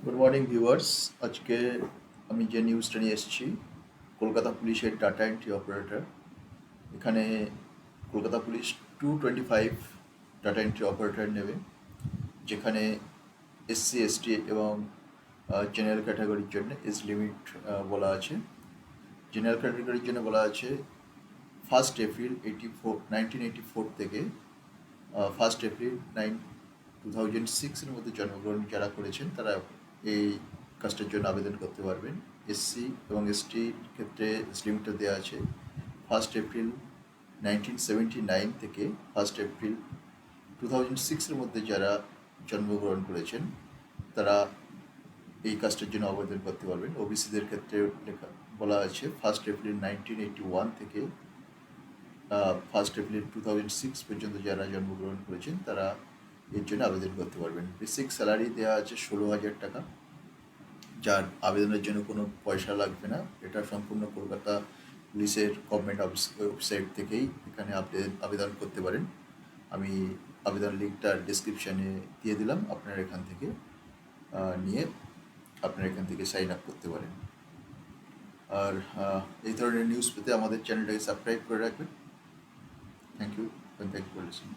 Good morning viewers. আজকে আমি যে নিউজটা নিয়ে এসেছি, কলকাতা পুলিশের ডাটা এন্ট্রি অপারেটর। এখানে Kolkata police 225 data entry operator নেবে, যেখানে এসসি এসটি এবং জেনারেল ক্যাটাগরির জন্য এজ লিমিট বলা আছে। জেনারেল ক্যাটাগরির জন্য বলা আছে 1 এপ্রিল 1984 থেকে 1 এপ্রিল 2006-এর মধ্যে জন্মগ্রহণ যারা করেছেন তারা এই কাজটার জন্য আবেদন করতে পারবেন। এসসি এবং এসটির ক্ষেত্রে লিমিটটা দেওয়া আছে 1 এপ্রিল 1979 থেকে 1 এপ্রিল 2006-এর মধ্যে যারা জন্মগ্রহণ করেছেন তারা এই কাজটার জন্য আবেদন করতে পারবেন। ওবিসিদের ক্ষেত্রে লেখা বলা আছে 1 এপ্রিল 1981 থেকে 1 এপ্রিল 2006 পর্যন্ত যারা জন্মগ্রহণ করেছেন তারা এর জন্য আবেদন করতে পারবেন। বেসিক স্যালারি দেওয়া আছে 16,000 টাকা, যার আবেদনের জন্য কোনো পয়সা লাগবে না। এটা সম্পূর্ণ কলকাতা পুলিশের গভর্নমেন্ট ওয়েবসাইট থেকেই এখানে আবেদন করতে পারেন। আমি আবেদন লিঙ্কটা ডিসক্রিপশানে দিয়ে দিলাম, আপনারা এখান থেকে নিয়ে আপনারা এখান থেকে সাইন আপ করতে পারেন। আর এই ধরনের নিউজ পেতে আমাদের চ্যানেলটাকে সাবস্ক্রাইব করে রাখবেন। Thank you for listening.